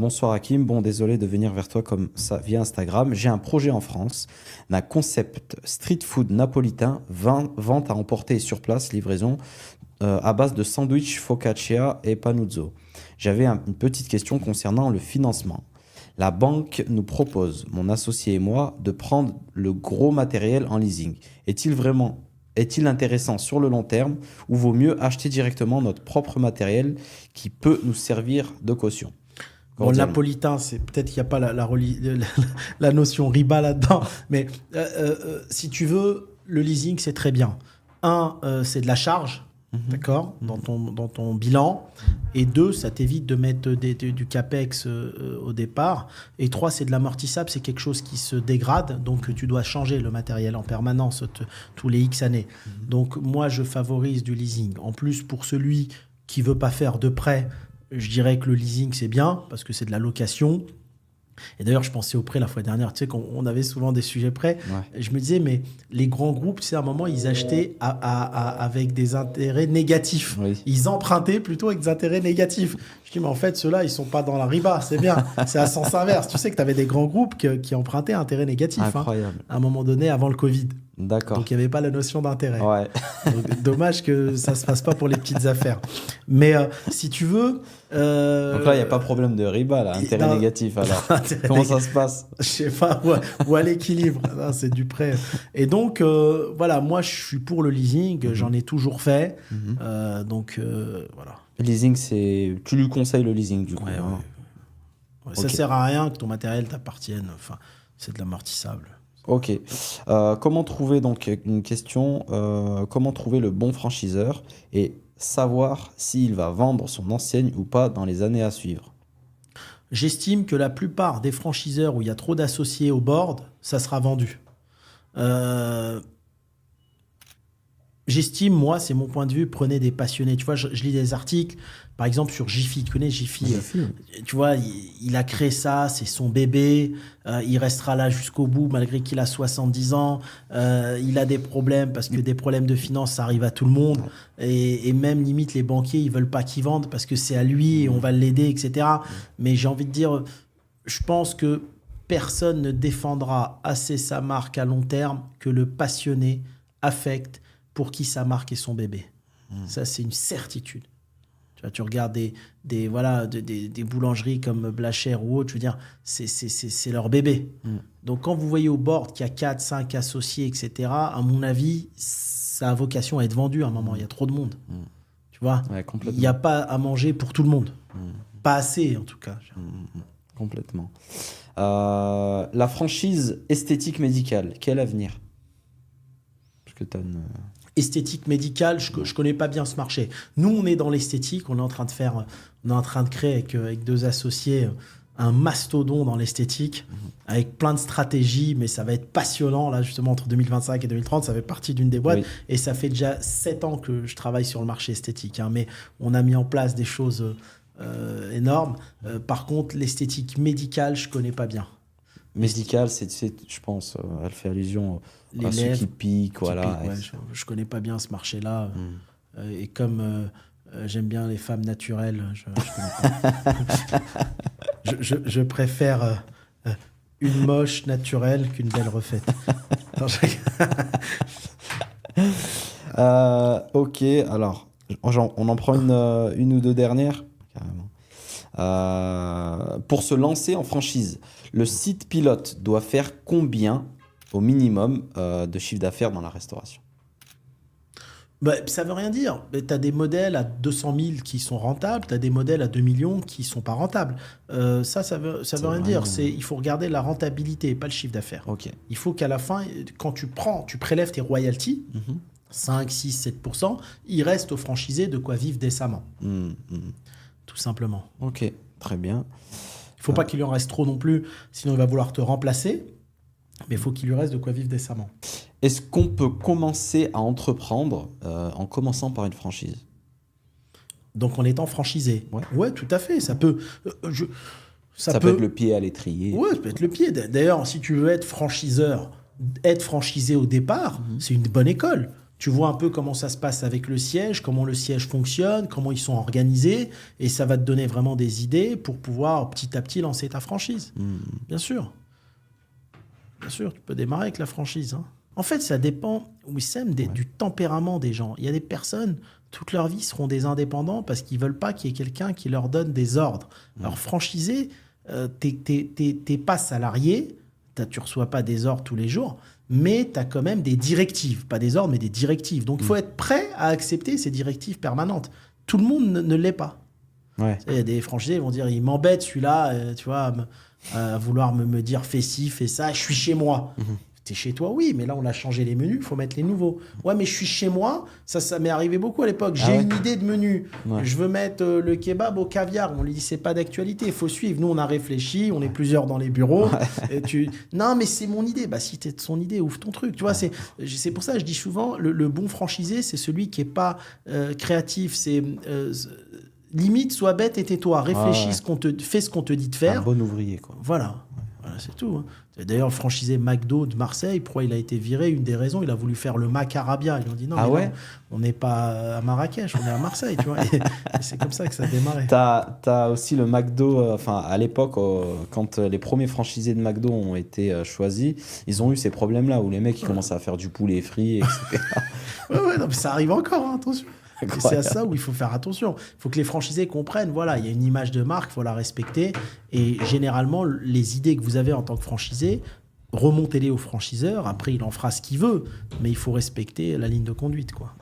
Bonsoir Hakim, bon désolé de venir vers toi comme ça via Instagram. J'ai un projet en France d'un concept street food napolitain, vente à emporter et sur place, livraison à base de sandwich, focaccia et panuzzo. J'avais une petite question concernant le financement. La banque nous propose, mon associé et moi, de prendre le gros matériel en leasing. Est-il intéressant sur le long terme ou vaut mieux acheter directement notre propre matériel qui peut nous servir de caution? Bon, le napolitain, c'est peut-être qu'il n'y a pas la notion riba là-dedans, mais si tu veux, le leasing, c'est très bien. C'est de la charge, d'accord, dans ton bilan. Et 2, ça t'évite de mettre du capex au départ. Et 3, c'est de l'amortissable, c'est quelque chose qui se dégrade, donc tu dois changer le matériel en permanence tous les X années. Donc moi, je favorise du leasing. En plus, pour celui qui ne veut pas faire de prêt, je dirais que le leasing, c'est bien parce que c'est de la location. Et d'ailleurs, je pensais au prêt la fois dernière. Tu sais, qu'on avait souvent des sujets prêts. Ouais. Je me disais, mais les grands groupes, tu sais, à un moment, ils achetaient avec des intérêts négatifs. Oui. Ils empruntaient plutôt avec des intérêts négatifs. Je dis, mais en fait, ceux-là, ils ne sont pas dans la riba. C'est bien. C'est à sens inverse. Tu sais que tu avais des grands groupes qui empruntaient à intérêts négatifs. Incroyable. À un moment donné, avant le Covid. D'accord. Donc, il n'y avait pas la notion d'intérêt. Ouais. Donc, dommage que ça ne se fasse pas pour les petites affaires. Mais si tu veux... Donc là, il n'y a pas de problème de riba, là. Intérêt négatif, alors. Comment ça se passe? Je sais pas, ou à l'équilibre. C'est du prêt. Et donc, voilà, moi, je suis pour le leasing. J'en ai toujours fait. Donc, voilà. Le leasing, tu lui conseilles le leasing, du coup. Ouais, ouais. Ouais, ça sert à rien que ton matériel t'appartienne. Enfin, c'est de l'amortissable. Ok. Comment trouver, donc, une question, comment trouver le bon franchiseur et savoir s'il va vendre son enseigne ou pas dans les années à suivre? J'estime que la plupart des franchiseurs où il y a trop d'associés au board, ça sera vendu. J'estime, moi, c'est mon point de vue, prenez des passionnés. Tu vois, je lis des articles, par exemple, sur Jiffy. Tu connais Jiffy? Tu vois, il a créé ça, c'est son bébé. Il restera là jusqu'au bout, malgré qu'il a 70 ans. Il a des problèmes, parce que des problèmes de finances, ça arrive à tout le monde. Et même, limite, les banquiers, ils veulent pas qu'il vende, parce que c'est à lui, et on va l'aider, etc. Mais j'ai envie de dire, je pense que personne ne défendra assez sa marque à long terme que le passionné affecte pour qui sa marque est son bébé. Ça, c'est une certitude. Tu vois, tu regardes des boulangeries comme Blacher ou autre, je veux dire, c'est leur bébé. Donc, quand vous voyez au board qu'il y a 4, 5 associés, etc., à mon avis, ça a vocation à être vendu à un moment. Il y a trop de monde. Tu vois, ouais, il n'y a pas à manger pour tout le monde. Pas assez, en tout cas. Complètement. La franchise esthétique médicale, quel avenir? Parce que tu as une... Esthétique médicale, je connais pas bien ce marché. Nous, on est dans l'esthétique, on est en train de créer avec 2 associés un mastodon dans l'esthétique, avec plein de stratégies, mais ça va être passionnant, là, justement, entre 2025 et 2030, ça fait partie d'une des boîtes, oui. Et ça fait déjà 7 ans que je travaille sur le marché esthétique, mais on a mis en place des choses énormes. Par contre, l'esthétique médicale, je connais pas bien. Médicale, je pense, elle fait allusion à ceux qui piquent, voilà. Ouais, je connais pas bien ce marché-là. Et comme j'aime bien les femmes naturelles, je connais pas. je préfère une moche naturelle qu'une belle refaite. Ok, alors, on en prend une ou deux dernières, carrément. Pour se lancer en franchise, le site pilote doit faire combien au minimum de chiffre d'affaires dans la restauration? Ça veut rien dire. Tu as des modèles à 200 000 qui sont rentables, tu as des modèles à 2 millions qui ne sont pas rentables. Ça veut rien dire. Il faut regarder la rentabilité, pas le chiffre d'affaires. Okay. Il faut qu'à la fin, quand tu prélèves tes royalties, 5, 6, 7%, il reste au franchisé de quoi vivre décemment. Tout simplement. Ok, très bien. Il ne faut pas qu'il lui en reste trop non plus, sinon il va vouloir te remplacer, mais il faut qu'il lui reste de quoi vivre décemment. Est-ce qu'on peut commencer à entreprendre en commençant par une franchise? Donc en étant franchisé? Ouais, tout à fait. Ça peut... Ça peut être le pied à l'étrier. Ouais, ça peut être le pied. D'ailleurs, si tu veux être franchiseur, être franchisé au départ, c'est une bonne école. Tu vois un peu comment ça se passe avec le siège, comment le siège fonctionne, comment ils sont organisés, et ça va te donner vraiment des idées pour pouvoir petit à petit lancer ta franchise. Bien sûr. Bien sûr, tu peux démarrer avec la franchise. Hein. En fait, ça dépend, Wissem, du tempérament des gens. Il y a des personnes, toute leur vie, seront des indépendants parce qu'ils ne veulent pas qu'il y ait quelqu'un qui leur donne des ordres. Alors, franchisé, t'es pas salarié, tu ne reçois pas des ordres tous les jours, mais tu as quand même des directives. Pas des ordres, mais des directives. Donc, il faut être prêt à accepter ces directives permanentes. Tout le monde ne l'est pas. Ouais. Il y a des franchisés qui vont dire, il m'embête celui-là, tu vois, à vouloir me dire fais ci, fais ça, je suis chez moi. T'es chez toi, oui, mais là on a changé les menus, il faut mettre les nouveaux. Ouais, mais je suis chez moi, ça m'est arrivé beaucoup à l'époque. J'ai une idée de menu, je veux mettre le kebab au caviar. On lui dit c'est pas d'actualité, il faut suivre. Nous on a réfléchi, on est plusieurs dans les bureaux. Et non, mais c'est mon idée. Bah si t'es de son idée, ouvre ton truc. Tu vois, c'est pour ça que je dis souvent, le bon franchisé, c'est celui qui est pas créatif, c'est limite, sois bête et tais-toi. Réfléchis, fais ce qu'on te dit de faire. Un bon ouvrier, quoi. Voilà, c'est tout. Hein. D'ailleurs, le franchisé McDo de Marseille, pourquoi il a été viré? Une des raisons, il a voulu faire le Macarabia. Ils lui ont dit non, non, on n'est pas à Marrakech, on est à Marseille. Tu vois, et c'est comme ça que ça a démarré. T'as aussi le McDo, à l'époque, quand les premiers franchisés de McDo ont été choisis, ils ont eu ces problèmes-là où les mecs ils commençaient à faire du poulet frit, etc. Non, mais ça arrive encore, hein, attention. Et c'est à ça où il faut faire attention. Il faut que les franchisés comprennent, voilà, il y a une image de marque, il faut la respecter. Et généralement, les idées que vous avez en tant que franchisé, remontez-les au franchiseur. Après, il en fera ce qu'il veut. Mais il faut respecter la ligne de conduite, quoi.